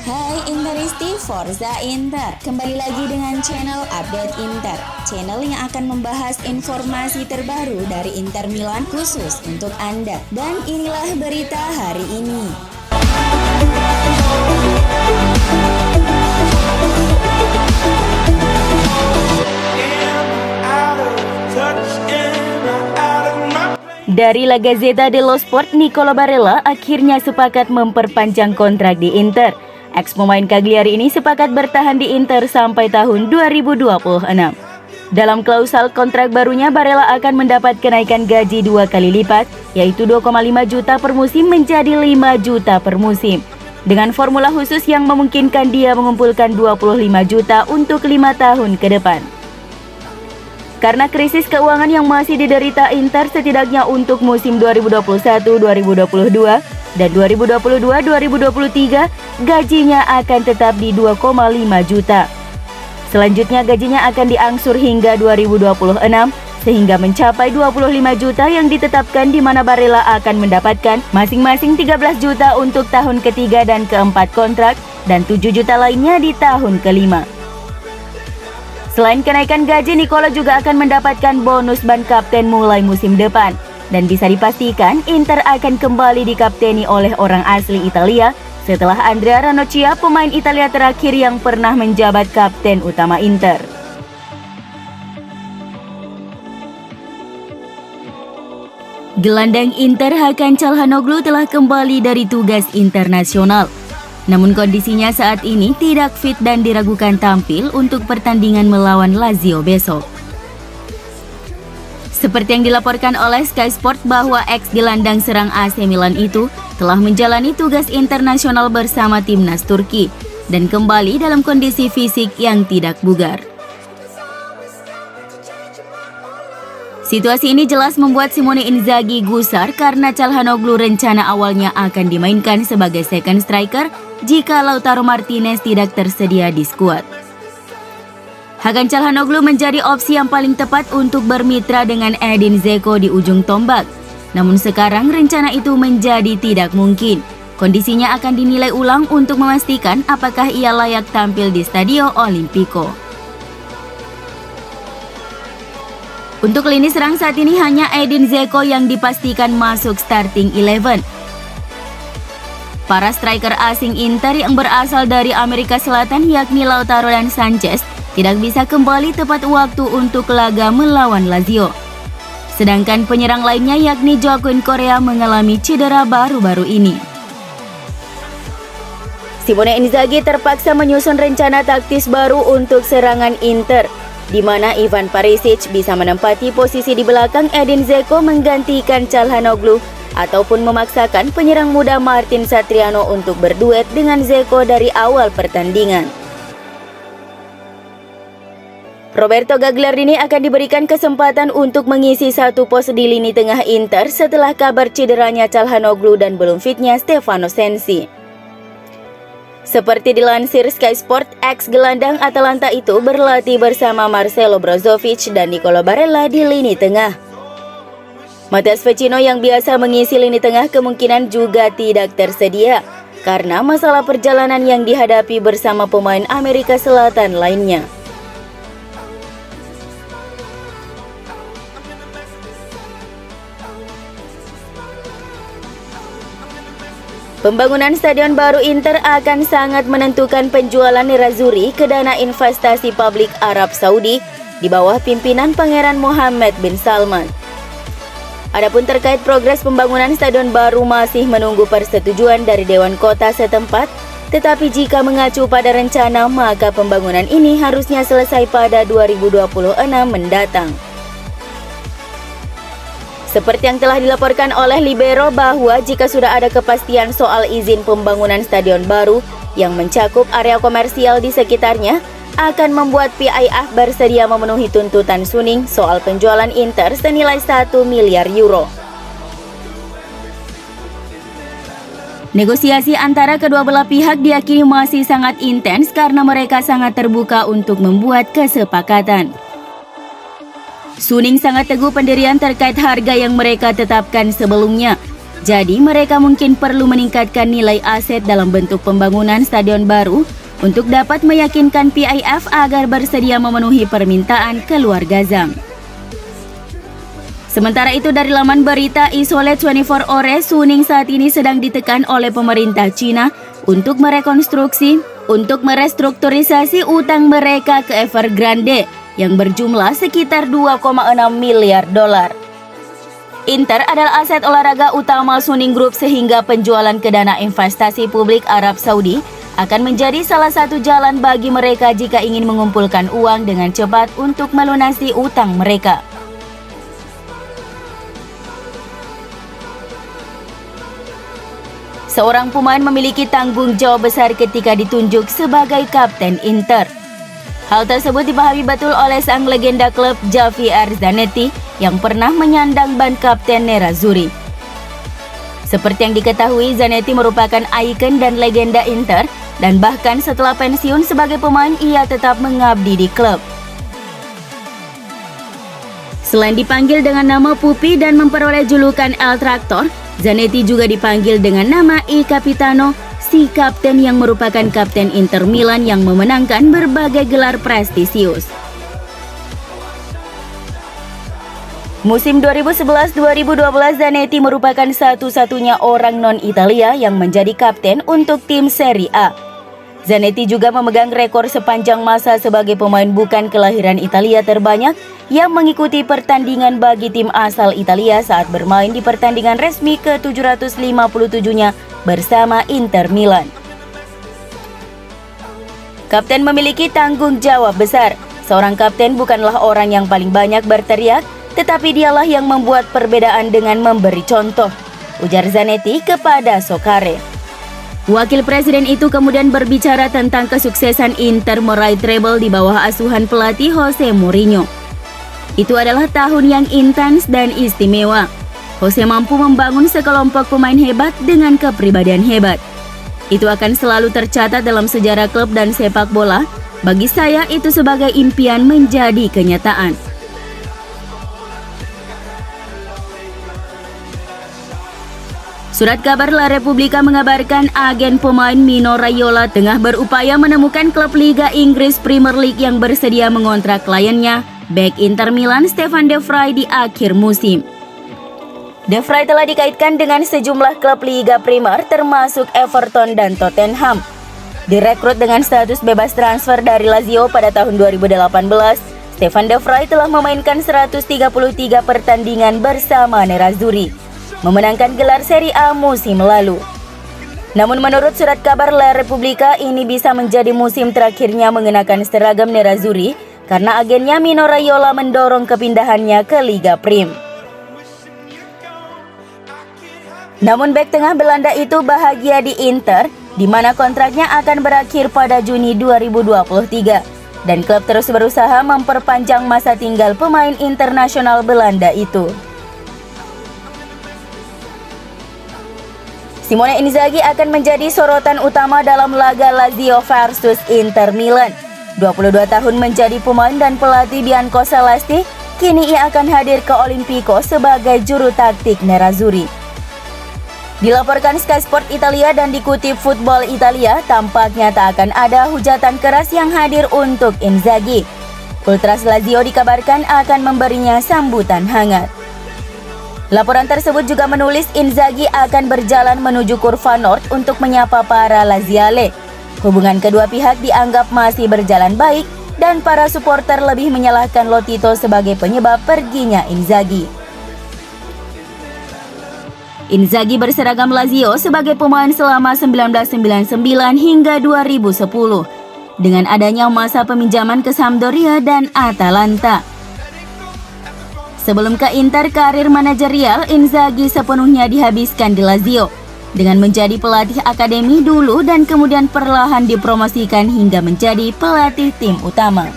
Hai Interisti Forza Inter, kembali lagi dengan channel Update Inter, channel yang akan membahas informasi terbaru dari Inter Milan khusus untuk Anda. Dan inilah berita hari ini. Dari La Gazzetta dello Sport, Nicolo Barella akhirnya sepakat memperpanjang kontrak di Inter. Ex-pemain Cagliari ini sepakat bertahan di Inter sampai tahun 2026. Dalam klausal kontrak barunya, Barella akan mendapat kenaikan gaji 2 kali lipat, yaitu 2,5 juta per musim menjadi 5 juta per musim. Dengan formula khusus yang memungkinkan dia mengumpulkan 25 juta untuk 5 tahun ke depan. Karena krisis keuangan yang masih diderita Inter setidaknya untuk musim 2021-2022 dan 2022-2023, gajinya akan tetap di 2,5 juta. Selanjutnya gajinya akan diangsur hingga 2026 sehingga mencapai 25 juta yang ditetapkan, di mana Barella akan mendapatkan masing-masing 13 juta untuk tahun ketiga dan keempat kontrak dan 7 juta lainnya di tahun kelima. Selain kenaikan gaji, Nicolo juga akan mendapatkan bonus ban kapten mulai musim depan. Dan bisa dipastikan Inter akan kembali dikapteni oleh orang asli Italia setelah Andrea Ranocchia, pemain Italia terakhir yang pernah menjabat kapten utama Inter. Gelandang Inter Hakan Çalhanoğlu telah kembali dari tugas internasional. Namun kondisinya saat ini tidak fit dan diragukan tampil untuk pertandingan melawan Lazio besok. Seperti yang dilaporkan oleh Sky Sport bahwa ex-gelandang serang AC Milan itu telah menjalani tugas internasional bersama timnas Turki dan kembali dalam kondisi fisik yang tidak bugar. Situasi ini jelas membuat Simone Inzaghi gusar karena Çalhanoğlu rencana awalnya akan dimainkan sebagai second striker jika Lautaro Martinez tidak tersedia di skuad. Hakan Çalhanoğlu menjadi opsi yang paling tepat untuk bermitra dengan Edin Dzeko di ujung tombak. Namun sekarang rencana itu menjadi tidak mungkin. Kondisinya akan dinilai ulang untuk memastikan apakah ia layak tampil di Stadio Olimpico. Untuk lini serang saat ini hanya Edin Dzeko yang dipastikan masuk starting 11. Para striker asing Inter yang berasal dari Amerika Selatan yakni Lautaro dan Sanchez tidak bisa kembali tepat waktu untuk laga melawan Lazio. Sedangkan penyerang lainnya yakni Joaquin Correa mengalami cedera baru-baru ini. Simone Inzaghi terpaksa menyusun rencana taktis baru untuk serangan Inter, di mana Ivan Perisic bisa menempati posisi di belakang Edin Dzeko menggantikan Çalhanoğlu ataupun memaksakan penyerang muda Martin Satriano untuk berduet dengan Dzeko dari awal pertandingan. Roberto Gagliardini akan diberikan kesempatan untuk mengisi satu pos di lini tengah Inter setelah kabar cederanya Çalhanoğlu dan belum fitnya Stefano Sensi. Seperti dilansir Sky Sport, ex-gelandang Atalanta itu berlatih bersama Marcelo Brozovic dan Nicolo Barella di lini tengah. Matheus Vecino yang biasa mengisi lini tengah kemungkinan juga tidak tersedia karena masalah perjalanan yang dihadapi bersama pemain Amerika Selatan lainnya. Pembangunan stadion baru Inter akan sangat menentukan penjualan Nerazzurri ke dana investasi publik Arab Saudi di bawah pimpinan Pangeran Mohammed bin Salman. Adapun terkait progres pembangunan stadion baru masih menunggu persetujuan dari Dewan Kota setempat, tetapi jika mengacu pada rencana maka pembangunan ini harusnya selesai pada 2026 mendatang. Seperti yang telah dilaporkan oleh Libero bahwa jika sudah ada kepastian soal izin pembangunan stadion baru yang mencakup area komersial di sekitarnya, akan membuat PIF bersedia memenuhi tuntutan Suning soal penjualan Inter senilai 1 miliar euro. Negosiasi antara kedua belah pihak diyakini masih sangat intens karena mereka sangat terbuka untuk membuat kesepakatan. Suning sangat teguh pendirian terkait harga yang mereka tetapkan sebelumnya. Jadi mereka mungkin perlu meningkatkan nilai aset dalam bentuk pembangunan stadion baru untuk dapat meyakinkan PIF agar bersedia memenuhi permintaan keluarga Zhang. Sementara itu dari laman berita Isolate 24 Ore, Suning saat ini sedang ditekan oleh pemerintah Cina untuk merestrukturisasi utang mereka ke Evergrande yang berjumlah sekitar 2,6 miliar dolar. Inter adalah aset olahraga utama Suning Group sehingga penjualan ke dana investasi publik Arab Saudi akan menjadi salah satu jalan bagi mereka jika ingin mengumpulkan uang dengan cepat untuk melunasi utang mereka. Seorang pemain memiliki tanggung jawab besar ketika ditunjuk sebagai kapten Inter. Hal tersebut dipahami betul oleh sang legenda klub Javier Zanetti yang pernah menyandang ban kapten Nerazzurri. Seperti yang diketahui, Zanetti merupakan ikon dan legenda Inter dan bahkan setelah pensiun sebagai pemain ia tetap mengabdi di klub. Selain dipanggil dengan nama Pupi dan memperoleh julukan El Tractor, Zanetti juga dipanggil dengan nama I Capitano, si kapten yang merupakan kapten Inter Milan yang memenangkan berbagai gelar prestisius. Musim 2011-2012 Zanetti merupakan satu-satunya orang non-Italia yang menjadi kapten untuk tim Serie A. Zanetti juga memegang rekor sepanjang masa sebagai pemain bukan kelahiran Italia terbanyak yang mengikuti pertandingan bagi tim asal Italia saat bermain di pertandingan resmi ke-757-nya bersama Inter Milan. Kapten memiliki tanggung jawab besar. Seorang kapten bukanlah orang yang paling banyak berteriak, tetapi dialah yang membuat perbedaan dengan memberi contoh, ujar Zanetti kepada Soccer. Wakil presiden itu kemudian berbicara tentang kesuksesan Inter meraih treble di bawah asuhan pelatih Jose Mourinho. Itu adalah tahun yang intens dan istimewa. Jose mampu membangun sekelompok pemain hebat dengan kepribadian hebat. Itu akan selalu tercatat dalam sejarah klub dan sepak bola. Bagi saya itu sebagai impian menjadi kenyataan. Surat kabar La Repubblica mengabarkan agen pemain Mino Raiola tengah berupaya menemukan klub Liga Inggris Premier League yang bersedia mengontrak kliennya, bek Inter Milan Stefan De Vrij di akhir musim. De Vrij telah dikaitkan dengan sejumlah klub Liga Primer termasuk Everton dan Tottenham. Direkrut dengan status bebas transfer dari Lazio pada tahun 2018, Stefan De Vrij telah memainkan 133 pertandingan bersama Nerazzurri, memenangkan gelar Serie A musim lalu. Namun menurut surat kabar La Repubblica, ini bisa menjadi musim terakhirnya mengenakan seragam Nerazzurri karena agennya Mino Raiola mendorong kepindahannya ke Liga Prim. Namun bek tengah Belanda itu bahagia di Inter, di mana kontraknya akan berakhir pada Juni 2023 dan klub terus berusaha memperpanjang masa tinggal pemain internasional Belanda itu. Simone Inzaghi akan menjadi sorotan utama dalam laga Lazio versus Inter Milan. 22 tahun menjadi pemain dan pelatih Bianco Celesti, kini ia akan hadir ke Olimpico sebagai juru taktik Nerazzurri. Dilaporkan Sky Sport Italia dan dikutip Football Italia, tampaknya tak akan ada hujatan keras yang hadir untuk Inzaghi. Ultras Lazio dikabarkan akan memberinya sambutan hangat. Laporan tersebut juga menulis Inzaghi akan berjalan menuju Kurva North untuk menyapa para Laziale. Hubungan kedua pihak dianggap masih berjalan baik dan para supporter lebih menyalahkan Lotito sebagai penyebab perginya Inzaghi. Inzaghi berseragam Lazio sebagai pemain selama 1999 hingga 2010 dengan adanya masa peminjaman ke Sampdoria dan Atalanta. Sebelum ke Inter, karir manajerial Inzaghi sepenuhnya dihabiskan di Lazio dengan menjadi pelatih akademi dulu dan kemudian perlahan dipromosikan hingga menjadi pelatih tim utama.